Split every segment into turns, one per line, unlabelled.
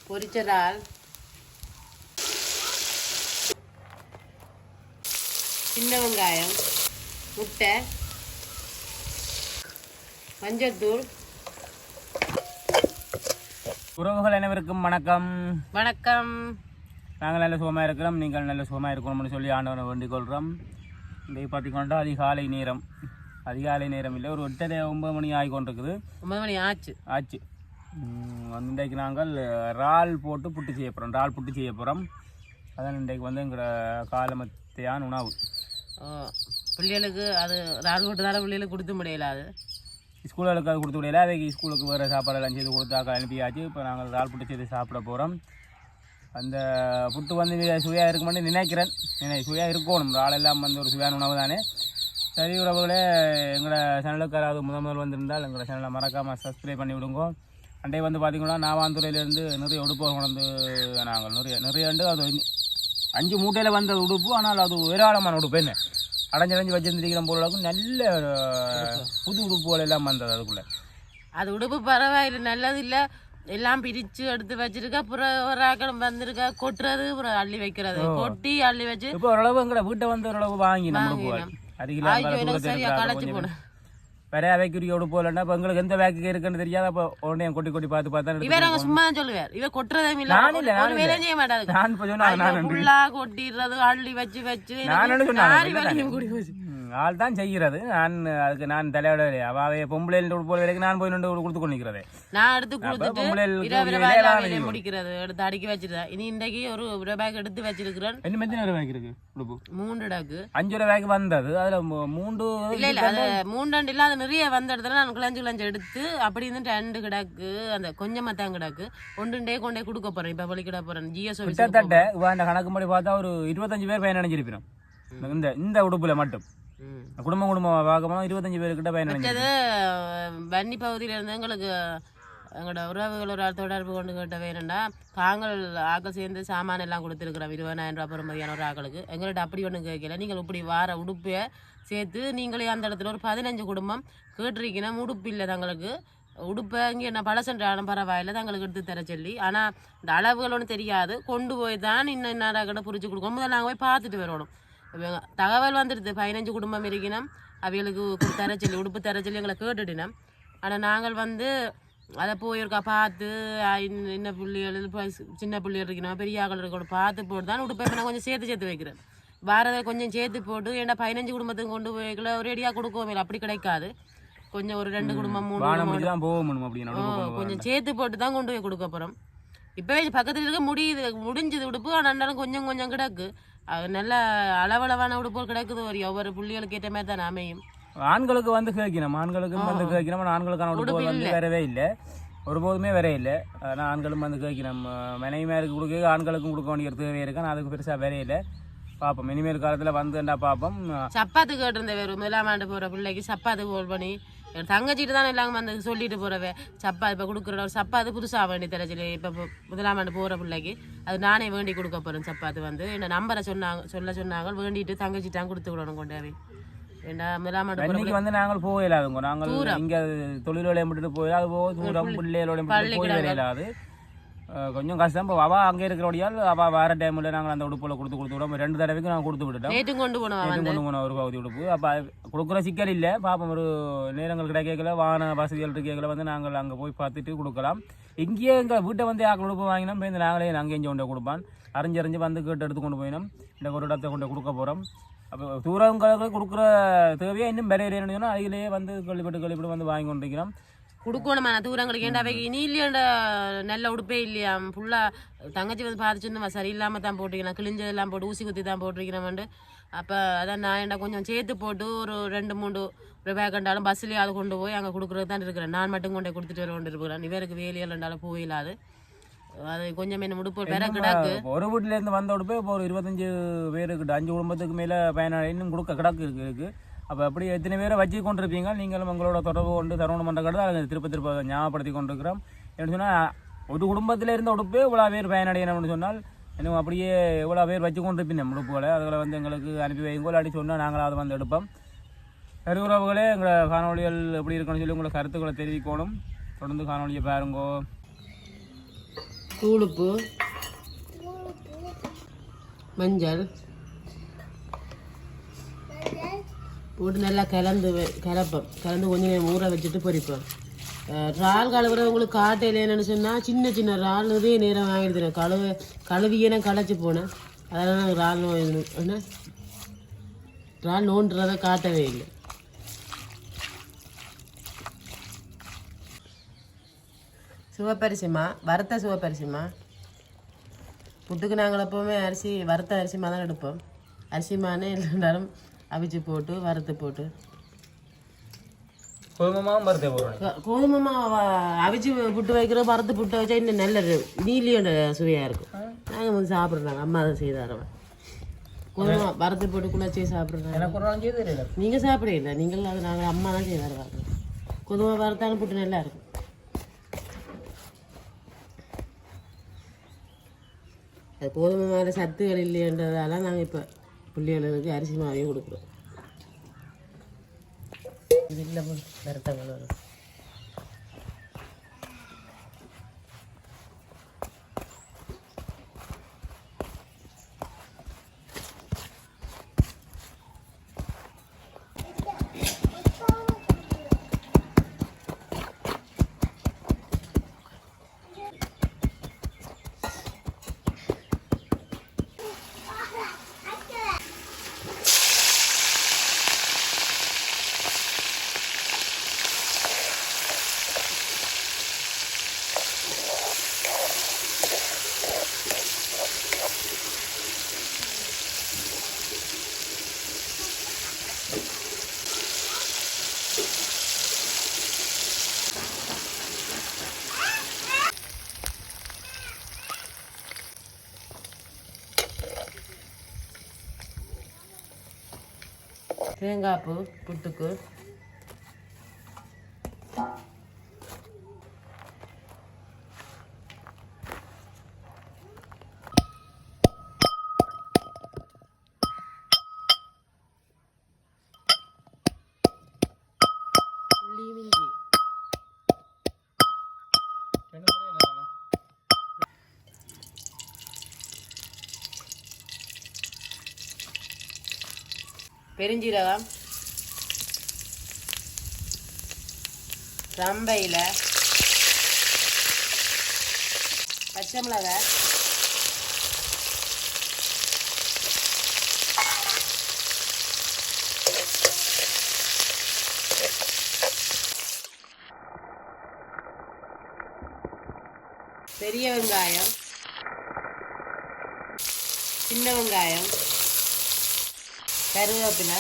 பொரிச்ச இறால், சின்ன வெங்காயம், முட்டை, மஞ்சள்தூள்.
உறவுகள் அனைவருக்கும் வணக்கம்.
வணக்கம்.
நாங்கள் நல்ல சுகமாக இருக்கிறோம், நீங்கள் நல்ல சுகமாக இருக்கணும்னு சொல்லி ஆண்டவனை வேண்டிக் கொள்கிறோம். இன்றைக்கு பார்த்திங்கன்னா அதிகாலை நேரம் இல்லை, ஒரு 8:30-9 மணி ஆகி கொண்டிருக்குது.
9 மணி ஆச்சு.
இன்றைக்கு நாங்கள் இறால் போட்டு புட்டு செய்ய போகிறோம். அதான் இன்றைக்கு வந்து எங்களோட காலமத்தையான உணவு.
பிள்ளைகளுக்கு அது இறால் போட்டுனால பிள்ளைகளுக்கு கொடுத்து முடியல, அது
ஸ்கூலுக்கு அது கொடுத்து முடியல. அவைக்கு ஸ்கூலுக்கு வேறு சாப்பாடெல்லாம் செய்து கொடுத்தாக்க அனுப்பியாச்சு. இப்போ நாங்கள் இறால் புட்டு செய்து சாப்பிட போகிறோம். அந்த புட்டு வந்து சுவையாக இருக்குமென்னு நினைக்கிறேன். சுவையாக இருக்கணும், இறால் எல்லாம் வந்து ஒரு சுவையான உணவு தானே. சரி உறவுகளே, எங்களோட சேனலுக்கு யாராவது முதல் வந்திருந்தால் எங்களோட சேனலை மறக்காமல் சப்ஸ்கிரைப் பண்ணி விடுங்க. அண்டை வந்து பார்த்திங்கன்னா நாவாந்துறையிலேருந்து நிறைய உடுப்பு கொண்டு நாங்கள் நிறைய அது 5 மூட்டையில் வந்த உடுப்பு. ஆனால் அது ஏராளமான உடுப்பு, என்ன அடைஞ்சடைஞ்சு வச்சுருந்துருக்கிற பொருளுக்கு நல்ல புது உடுப்புகள் எல்லாம் வந்தது. அதுக்குள்ளே
அது உடுப்பு பரவாயில்லை, நல்லது இல்லை. எல்லாம் பிரித்து எடுத்து வச்சிருக்கா. அப்புறம் ஒரு ஆக்கள் வந்திருக்கா, கொட்டுறது, அப்புறம் அள்ளி வைக்கிறது, கொட்டி அள்ளி வச்சு
இப்போ ஓரளவு எங்களை வீட்டை வந்து ஓரளவு வாங்கி
களைச்சு போனேன்.
வேற வேக்குரிய உடுப்பு இல்லைன்னா இப்போ எங்களுக்கு எந்த வேக்கு இருக்குன்னு தெரியாது. அப்போ உடனே கொட்டி பார்த்தா
இவர் சும்மா சொல்லுவார், இவ கொட்டுறதே வேலை செய்ய மாட்டாது. கொட்டிடுறது, அள்ளி வச்சு
ஆள் தான் செய்கிறது. நான் தலையோட அவாவே பொம்பளை உடுப்பு வரைக்கும் நான் போய் நின்று கொடுத்து கொண்டிருக்கிறதே.
நான் எடுத்து கொடுத்துட்டு முடிக்கிறது, எடுத்து அடுக்கி வச்சிருக்கேன். இனி இன்றைக்கு ஒரு பேக் எடுத்து வச்சிருக்கிறேன்.
என்ன 3 இருக்கு உடுப்பு,
3 டாக்கு
5 பேக் வந்தது. அதுல 3
இல்ல அது 3 இல்ல, அது நிறைய வந்த இடத்துல நான் கிளஞ்சு எடுத்து அப்படி இருந்து 2 கிடாக்கு, அந்த கொஞ்சமா தான் கிடாக்கு ஒன்றுண்டே கொண்டே கொடுக்க போறேன். இப்ப பலிக்கிட போறேன். ஜிஎஸ்
கிட்டத்தட்ட கணக்கு முறை பார்த்தா ஒரு 25 பேர் பயனடைஞ்சிருப்போம் இந்த உடுப்புல மட்டும். குடும்பம் பார்க்கணும் 25 பேருக்கிட்ட பயனடைஞ்சது.
வன்னி பகுதியில இருந்து எங்களோட உறவுகள் ஒரு தொடர்பு கொண்டு கேட்ட வேணும்னா, தாங்கள் ஆக்கள் சேர்ந்து சாமான எல்லாம் கொடுத்துருக்குறோம். 20,000 ரூபா பெறுமதியான ஒரு ஆக்களுக்கு. எங்கள்கிட்ட அப்படி ஒன்றும் கேட்கல. நீங்கள் இப்படி வார உடுப்பை சேர்த்து நீங்களே அந்த இடத்துல ஒரு 15 குடும்பம் கேட்டிருக்கீங்கன்னா, உடுப்பு இல்லை தங்களுக்கு. உடுப்பை இங்கே என்ன பழசன்றாலும் பரவாயில்ல, தங்களுக்கு எடுத்து தர சொல்லி. ஆனால் இந்த அளவுகள் ஒன்றும் தெரியாது, கொண்டு போய் தான் இன்னும் கடை புரிச்சு கொடுக்கணும். முதல்ல நாங்கள் போய் பார்த்துட்டு வரணும். தகவல் வந்துடுது 15 குடும்பம் இருக்கணும், அவைகளுக்கு தர சொல்லி உடுப்பு தர சொல்லி எங்களை கேட்டுட்டினோம். ஆனால் நாங்கள் வந்து அதை போயிருக்கா பார்த்து இன்ன புள்ளிகள் சின்ன புள்ளிகள் இருக்கணும், பெரிய ஆக்கள் இருக்கணும் பார்த்து போட்டு தான் உடுப்பை நான் கொஞ்சம் சேர்த்து வைக்கிறேன். வாரதை கொஞ்சம் சேர்த்து போட்டு ஏன்னா 15 குடும்பத்துக்கு கொண்டு போய்க்கல ஒரு அடியாக கொடுக்கவும் அப்படி கிடைக்காது. கொஞ்சம் ஒரு 2 குடும்பம் 3 குடும்பம் கொஞ்சம் சேர்த்து போட்டு தான் கொண்டு போய் கொடுக்க போகிறோம். இப்போவே பக்கத்தில் இருக்க முடிஞ்சது உடுப்பு. ஆனால் கொஞ்சம் கொஞ்சம் கிடக்கு. அது நல்ல அளவளவான உடுப்பு கிடக்குது. ஒவ்வொரு புள்ளிகளுக்கு ஏற்ற மாதிரி தான் அமையும்.
ஆண்களுக்கு வந்து கேட்கணும், ஆண்களுக்கான உடுப்பு வந்து வரவே இல்லை, ஒருபோதுமே வரவே இல்லை. ஆனால் ஆண்களும் வந்து கேட்கணும். மனைவிமாருக்கு கொடுக்க ஆண்களுக்கும் கொடுக்க வேண்டிய தேவை இருக்கு. அதுக்கு பெருசாக வரவே இல்லை. பார்ப்போம், இனிமேல் காலத்தில் வந்துண்டா பார்ப்போம்.
சப்பாத்து கேட்டிருந்த வேறு 1ஆம் ஆண்டு போகிற பிள்ளைக்கு சப்பாத்து போல் பண்ணி தங்கச்சிட்டு தான் எல்லாம் வந்து சொல்லிட்டு போறவே. சப்பா இப்போ கொடுக்குற ஒரு சப்பாத்து புதுசாக வேண்டி தெரிஞ்சு இப்போ 1ஆம் ஆண்டு போகிற பிள்ளைக்கு அது நானே வேண்டி கொடுக்க போகிறேன். சப்பாத்து வந்து என்ன நம்பரை சொன்னாங்க வேண்டிட்டு தங்கச்சிட்டாங்க கொடுத்து விடணும் கொண்டாவே. ஏன்னா 1ஆம் ஆண்டு
வந்து நாங்கள் போயிடாதுங்க. நாங்கள் இங்கே தொழிலோட மட்டும் போயிடா, அது போக தூரம் பிள்ளைகளோட போயிடாது, கொஞ்சம் கஷ்டம். இப்போ அவள் அங்கே இருக்கிறோடையால் அவள் வேறு டைமில் நாங்கள் அந்த உடுப்பில் கொடுத்து விடுவோம். 2 தடவைக்கு நாங்கள் கொடுத்து விட்டுட்டோம்.
கொண்டு போனோம்
ஒரு பகுதி உடுப்பு. அப்போ கொடுக்குற சிக்கல் இல்லை. பார்ப்போம், ஒரு நேரங்கள் கிடைக்கல, வாகன வசதிகள் இருக்கைகளை வந்து நாங்கள் அங்கே போய் பார்த்துட்டு கொடுக்கலாம். இங்கேயே எங்கள் வீட்டை வந்து ஆக்கள் உடுப்பு வாங்கினோம். இப்போ நாங்களே அங்கே இங்கே கொண்டு கொடுப்பான். அறிஞ்சறிஞ்சு வந்து கேட்டு எடுத்து கொண்டு போயினோம். இந்த ஒரு இடத்தை கொண்டு கொடுக்க போகிறோம். அப்போ தூரங்களுக்கு கொடுக்குற தேவையாக இன்னும் பெரிய சொன்னால் அதிலேயே வந்து கழிப்பிட்டு வந்து வாங்கி கொண்டிருக்கிறோம்.
கொடுக்கணுமா தூரங்களுக்கு. ஏன்டா அவைக்கு இனி இல்லையாண்டா நல்ல உடுப்பே இல்லையா. ஃபுல்லாக தங்கச்சி வந்து பார்த்துச்சுன்னு சரி இல்லாமல் தான் போட்டிருக்கிறேன். கிழிஞ்சதெல்லாம் போட்டு ஊசி குத்தி தான் போட்டிருக்கிறேன். அப்போ அதான் நான் என்ன கொஞ்சம் சேர்த்து போட்டு ஒரு 2-3 ரூபாய் கண்டாலும் பஸ்லேயே அதை கொண்டு போய் அங்கே கொடுக்குறது தான் இருக்கிறேன். நான் மட்டும் கொண்டு கொடுத்துட்டு வர கொண்டு இருக்கிறேன். இவருக்கு வேலையில் ரெண்டாலும் போயிடாது. அது கொஞ்சம் என்ன உடுப்பு வேற கிடக்கு.
ஒரு வீட்டிலேருந்து வந்த உடுப்பே இப்போ ஒரு 25 பேருக்கு 5 குடும்பத்துக்கு மேலே பயனாளி இன்னும் கொடுக்க கிடக்கு இருக்கு. அப்போ அப்படி எத்தனை பேரை வச்சு கொண்டிருப்பீங்க. நீங்களும் உங்களோட தொடர்பு கொண்டு தரணும் பண்ணுறது அதை திருப்ப ஞாபகப்படுத்தி கொண்டிருக்கிறோம். என்ன சொன்னால் ஒரு குடும்பத்தில் இருந்த உடுப்பே இவ்வளோ பேர் பயனடையணும்னு சொன்னால் இன்னும் அப்படியே இவ்வளோ பேர் வச்சு கொண்டிருப்பீங்க உடுப்புகளை. அதில் வந்து எங்களுக்கு அனுப்பி வைங்கோ அடி சொன்னால் நாங்கள் அதை வந்து எடுப்போம். கருவுறவுகளே, எங்களை காணொலிகள் எப்படி இருக்குன்னு சொல்லி உங்களை கருத்துக்களை தெரிவிக்கணும். தொடர்ந்து காணொலியை பாருங்கோ.
தூளுப்பு, மஞ்சள் போட்டு நல்லா கலப்போம். கலந்து கொஞ்சம் நேரம் ஊற வச்சுட்டு பொரிப்போம். இறால் கழுவுறவங்களுக்கு காட்டையில் என்னென்னு சொன்னால் சின்ன சின்ன இறால் நிறைய நேரம் வாங்கிடுதுறேன். கழுவியேனா களைச்சி போனேன். அதெல்லாம் நாங்கள் இறால் என்ன இறால் நோண்டுறதை காட்டவே இல்லை. சிவப்பரிசிமா, வறுத்த சிவப்பரிசிமா. புட்டுக்கு நாங்கள் எப்போவுமே வறுத்த அரிசிமா தான் எடுப்போம். அரிசிமானே இல்லைனாலும் அவிச்சு போட்டு வறுத்து போட்டு கோதுமை மாவு அவிச்சு புட்டு வைக்கிற வறுத்து புட்டு வச்சா இன்னும் நல்ல நீலியோட சுவையாக இருக்கும். நாங்கள் வந்து சாப்பிட்றாங்க. அம்மா அதை செய்தாரவன் கோதுமை வறுத்து போட்டு குழச்சி சாப்பிட்றாங்க. நீங்கள் சாப்பிடல, நீங்கள் அது நாங்கள் அம்மா தான் செய்தாருவாங்க. கோதுமை வறுத்தாலும் புட்டு நல்லா இருக்கும். அது கோதுமை மாவு சத்துகள் இல்லைன்றதால நாங்கள் இப்போ பிள்ளைகளுக்கு அரிசி மாவையே கொடுக்குறோம். இது இல்லை வருத்தங்கள் வரும். தேங்காய் பூ புட்டுக்கு, பெருஞ்சீரகம், ரம்பையில் பச்சை மிளகாய், பெரிய வெங்காயம், சின்ன வெங்காயம், கருவேப்பிலை,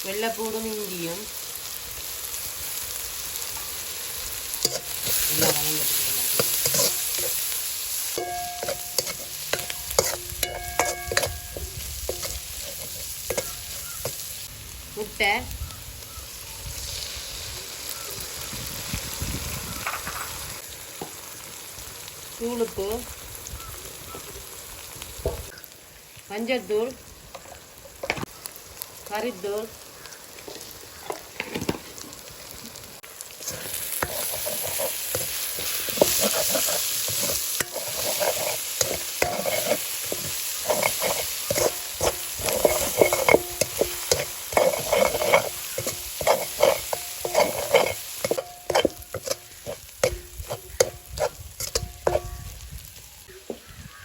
வெள்ளைப்பூடும் இஞ்சியும் எல்லாம் முட்டை, தூளுப்பு, மஞ்சத்தூள், கறித்தூள்,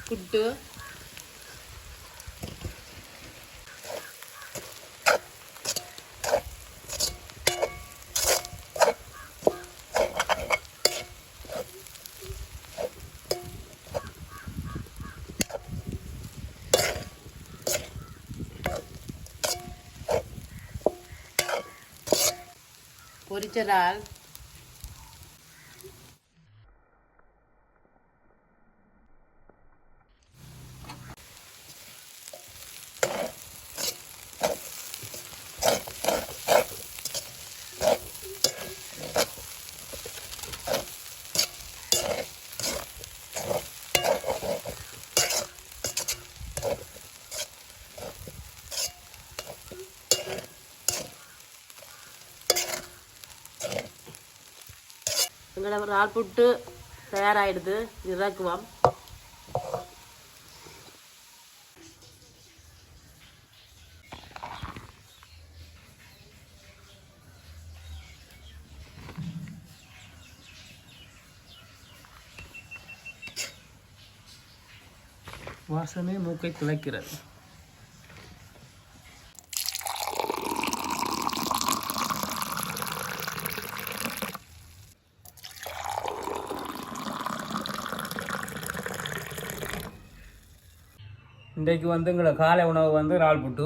புட்டு, பொரிச்ச இறால், எங்களோட இறால் புட்டு தயாராகிடுது, இறக்குவோம்.
வாசமே மூக்கை துளைக்கிறது. இன்றைக்கு வந்து எங்களை காலை உணவு வந்து இறால் புட்டு.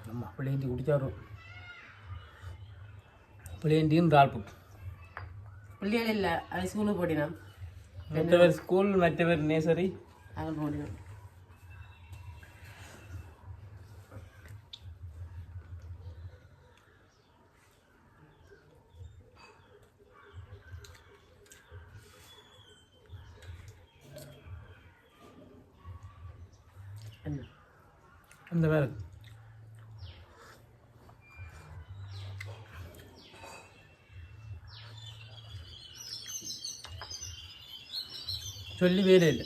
நம்ம பிள்ளைண்டி குடிச்சாரும் பிள்ளைண்டியும் இறால் புட்டு.
பிள்ளைகள் இல்லை, அது ஸ்கூலுக்கு போட்டினோம்.
மற்றவர் ஸ்கூல், மற்றவர் நேசரி,
அங்கே போட்டினோம்.
அந்த வேறு சொல்லி வேலை இல்லை.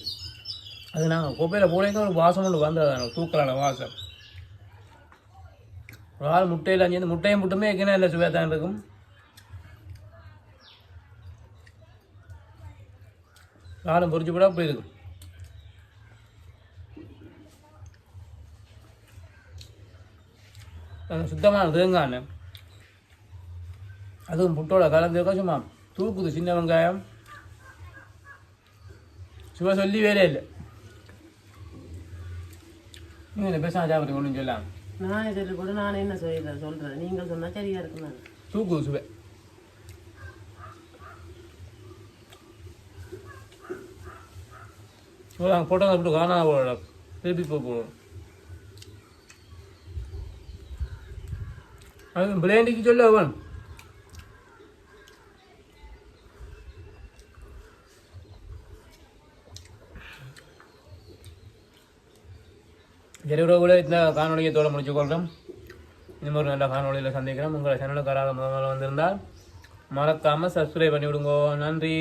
அது நாங்கள் கோப்பையில் போனேங்க ஒரு வாசம் ஒன்று வந்தது, தூக்கலான வாசம். ஒரு ஆள் முட்டையில் அஞ்சு முட்டையும் முட்டுமே வைக்கணும், இல்லை சுவையாக தான் இருக்கும். ஆளும் பொறிச்சு கூட அப்படி இருக்கும். சுத்தமான தேங்காய், அதுவும் புட்டோட கலந்துருக்கா சும்மா தூக்குது. சின்ன வெங்காயம் சும்மா சொல்லி வேலை இல்லை. நீங்கள் இந்த பேச சாப்பிட்டு ஒன்றும் சொல்லலாம்.
நானே சொல்லி கூட நானே என்ன சொல்கிறேன், நீங்கள் சொன்னால் சரியாக இருக்குண்ணா.
தூக்குது சுவை. நாங்கள் போட்டோங்க அப்படி காணா போட திருப்பி போகணும். அது பிளேண்டிக்கு சொல்ல அவன் கூட இந்த காணொலியை தோட முடிச்சு கொள்கிறோம். இன்னும் ஒரு நல்ல காணொலியில் சந்திக்கிறோம். உங்களை சேனலுக்கு முதல்ல வந்திருந்தால் மறக்காமல் சப்ஸ்கிரைப் பண்ணி விடுங்க. நன்றி.